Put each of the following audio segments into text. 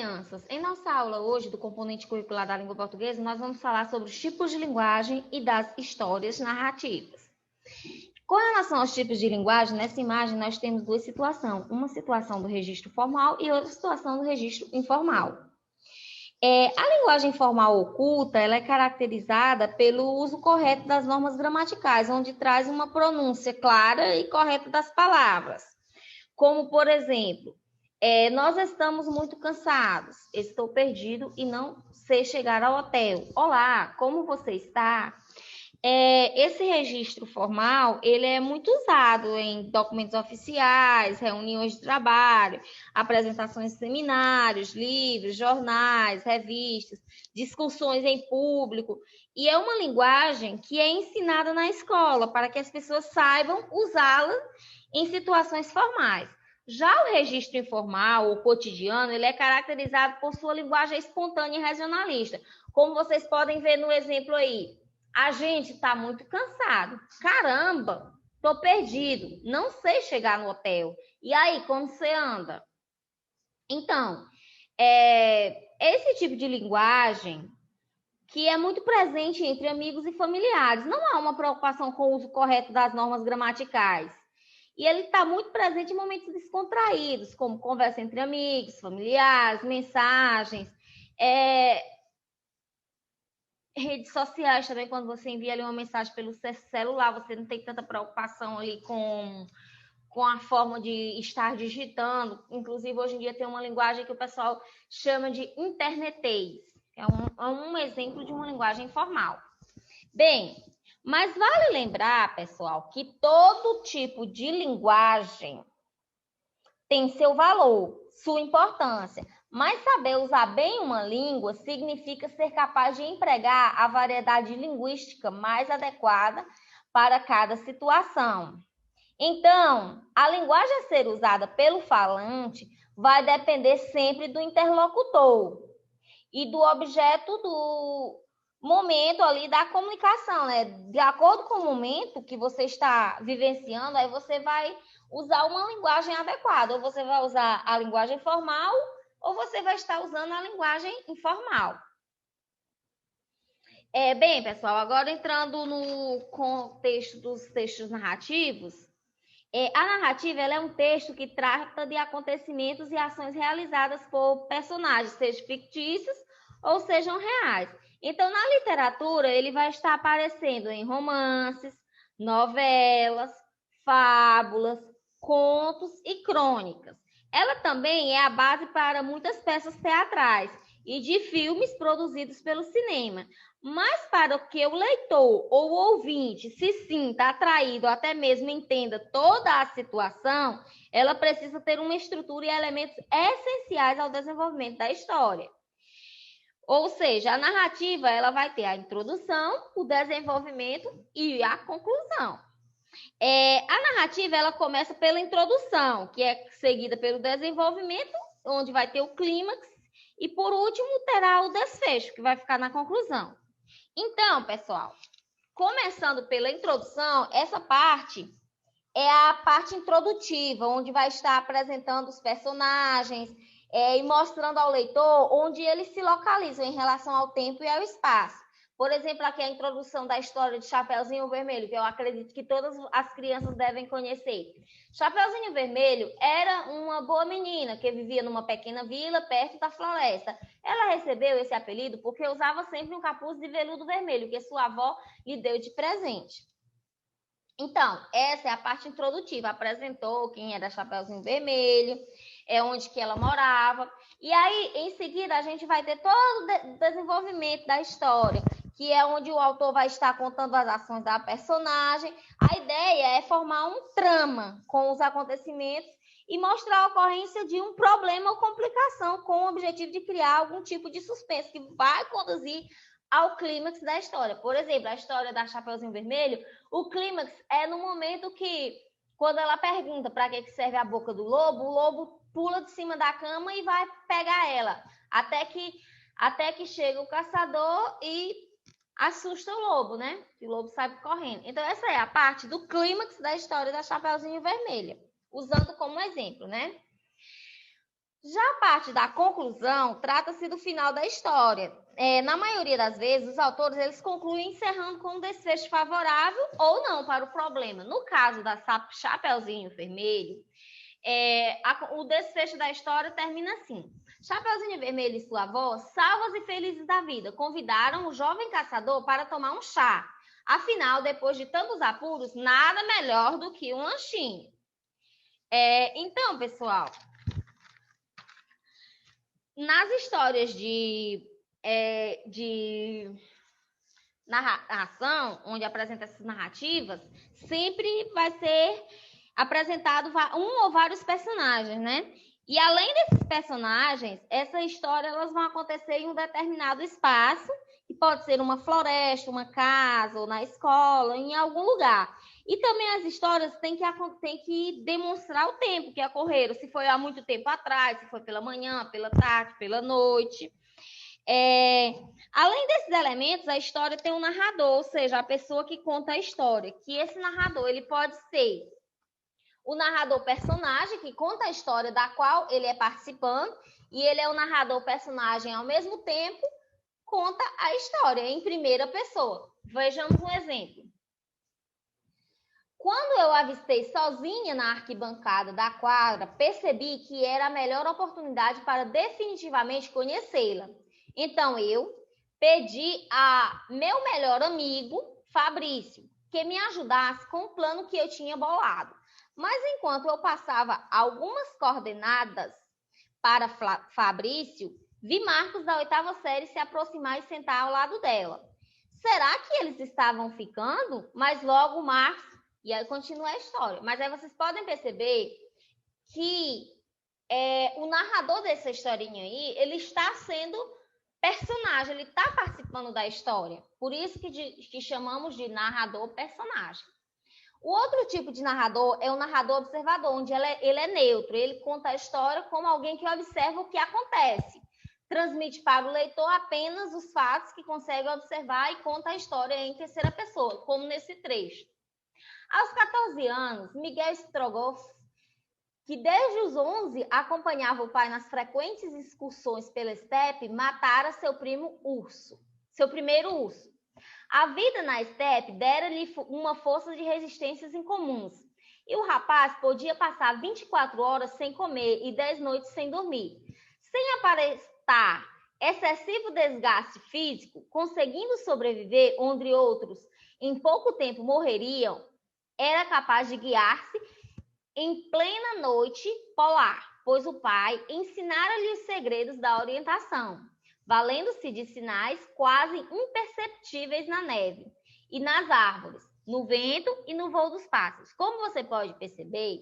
crianças, em nossa aula hoje do componente curricular da língua portuguesa, nós vamos falar sobre os tipos de linguagem e das histórias narrativas. Com relação aos tipos de linguagem, nessa imagem nós temos duas situações, uma situação do registro formal e outra situação do registro informal. A linguagem formal oculta, ela é caracterizada pelo uso correto das normas gramaticais, onde traz uma pronúncia clara e correta das palavras. Como, por exemplo, nós estamos muito cansados, estou perdido e não sei chegar ao hotel. Olá, como você está? Esse registro formal, ele é muito usado em documentos oficiais, reuniões de trabalho, apresentações de seminários, livros, jornais, revistas, discussões em público, e é uma linguagem que é ensinada na escola para que as pessoas saibam usá-la em situações formais. Já o registro informal ou cotidiano, ele é caracterizado por sua linguagem espontânea e regionalista. Como vocês podem ver no exemplo aí, a gente está muito cansado. Caramba, estou perdido, não sei chegar no hotel. E aí, como você anda? Então, esse tipo de linguagem que é muito presente entre amigos e familiares. Não há uma preocupação com o uso correto das normas gramaticais. E ele está muito presente em momentos descontraídos, como conversa entre amigos, familiares, mensagens, redes sociais também, quando você envia ali uma mensagem pelo celular, você não tem tanta preocupação ali com a forma de estar digitando. Inclusive, hoje em dia tem uma linguagem que o pessoal chama de internetês. É um exemplo de uma linguagem informal. Bem, mas vale lembrar, pessoal, que todo tipo de linguagem tem seu valor, sua importância. Mas saber usar bem uma língua significa ser capaz de empregar a variedade linguística mais adequada para cada situação. Então, a linguagem a ser usada pelo falante vai depender sempre do interlocutor e do objeto do momento ali da comunicação, né? De acordo com o momento que você está vivenciando, aí você vai usar uma linguagem adequada. Ou você vai usar a linguagem formal, ou você vai estar usando a linguagem informal. Bem, pessoal, agora entrando no contexto dos textos narrativos, a narrativa ela é um texto que trata de acontecimentos e ações realizadas por personagens, sejam fictícios ou sejam reais. Então, na literatura, ele vai estar aparecendo em romances, novelas, fábulas, contos e crônicas. Ela também é a base para muitas peças teatrais e de filmes produzidos pelo cinema. Mas para que o leitor ou o ouvinte se sinta atraído, ou até mesmo entenda toda a situação, ela precisa ter uma estrutura e elementos essenciais ao desenvolvimento da história. Ou seja, a narrativa ela vai ter a introdução, o desenvolvimento e a conclusão. A narrativa ela começa pela introdução, que é seguida pelo desenvolvimento, onde vai ter o clímax, e por último terá o desfecho, que vai ficar na conclusão. Então, pessoal, começando pela introdução, essa parte é a parte introdutiva, onde vai estar apresentando os personagens e mostrando ao leitor onde eles se localizam em relação ao tempo e ao espaço. Por exemplo, aqui a introdução da história de Chapeuzinho Vermelho, que eu acredito que todas as crianças devem conhecer. Chapeuzinho Vermelho era uma boa menina que vivia numa pequena vila perto da floresta. Ela recebeu esse apelido porque usava sempre um capuz de veludo vermelho que sua avó lhe deu de presente. Então, essa é a parte introdutiva. Apresentou quem era Chapeuzinho Vermelho, onde que ela morava. E aí, em seguida, a gente vai ter todo o desenvolvimento da história, que é onde o autor vai estar contando as ações da personagem. A ideia é formar um trama com os acontecimentos e mostrar a ocorrência de um problema ou complicação com o objetivo de criar algum tipo de suspense que vai conduzir ao clímax da história. Por exemplo, a história da Chapeuzinho Vermelho, o clímax é no momento que, quando ela pergunta para que serve a boca do lobo, o lobo pula de cima da cama e vai pegar ela, até que chega o caçador e assusta o lobo, né? E o lobo sai correndo. Então, essa é a parte do clímax da história da Chapeuzinho Vermelho, usando como exemplo, né? Já a parte da conclusão trata-se do final da história. Na maioria das vezes, os autores eles concluem encerrando com um desfecho favorável ou não para o problema. No caso da Chapeuzinho Vermelho, o desfecho da história termina assim. Chapeuzinho Vermelho e sua avó, salvos e felizes da vida, convidaram o jovem caçador para tomar um chá. Afinal, depois de tantos apuros, nada melhor do que um lanchinho. Então, pessoal, nas histórias de narração, onde apresenta essas narrativas, sempre vai ser apresentado um ou vários personagens, né? E além desses personagens, essa história elas vão acontecer em um determinado espaço, que pode ser uma floresta, uma casa, ou na escola, em algum lugar. E também as histórias têm que demonstrar o tempo que ocorreram, se foi há muito tempo atrás, se foi pela manhã, pela tarde, pela noite. Além desses elementos, a história tem um narrador, ou seja, a pessoa que conta a história. Que esse narrador ele pode ser o narrador personagem, que conta a história da qual ele é participante, e ele é o narrador personagem ao mesmo tempo, conta a história em primeira pessoa. Vejamos um exemplo. Quando eu avistei sozinha na arquibancada da quadra, percebi que era a melhor oportunidade para definitivamente conhecê-la. Então eu pedi a meu melhor amigo, Fabrício, que me ajudasse com o plano que eu tinha bolado. Mas enquanto eu passava algumas coordenadas para Fabrício, vi Marcos da 8ª série se aproximar e sentar ao lado dela. Será que eles estavam ficando? Mas logo Marcos... E aí continua a história. Mas aí vocês podem perceber que o narrador dessa historinha aí, ele está sendo personagem, ele está participando da história. Por isso que chamamos de narrador personagem. O outro tipo de narrador é o narrador observador, onde ele é neutro. Ele conta a história como alguém que observa o que acontece. Transmite para o leitor apenas os fatos que consegue observar e conta a história em terceira pessoa, como nesse trecho. Aos 14 anos, Miguel Strogoff, que desde os 11 acompanhava o pai nas frequentes excursões pela estepe, matara seu primo urso, seu primeiro urso. A vida na estepe dera-lhe uma força de resistências incomuns, e o rapaz podia passar 24 horas sem comer e 10 noites sem dormir. Sem aparentar excessivo desgaste físico, conseguindo sobreviver onde outros em pouco tempo morreriam, era capaz de guiar-se em plena noite polar, pois o pai ensinara-lhe os segredos da orientação, valendo-se de sinais quase imperceptíveis na neve e nas árvores, no vento e no voo dos pássaros. Como você pode perceber,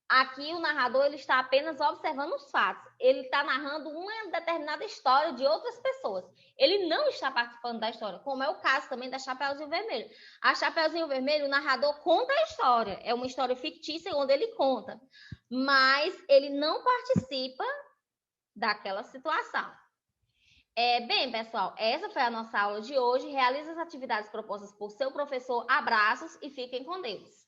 aqui o narrador ele está apenas observando os fatos. Ele está narrando uma determinada história de outras pessoas. Ele não está participando da história, como é o caso também da Chapeuzinho Vermelho. A Chapeuzinho Vermelho, o narrador conta a história. É uma história fictícia onde ele conta. Mas ele não participa daquela situação. Bem, pessoal, essa foi a nossa aula de hoje. Realize as atividades propostas por seu professor. Abraços e fiquem com Deus.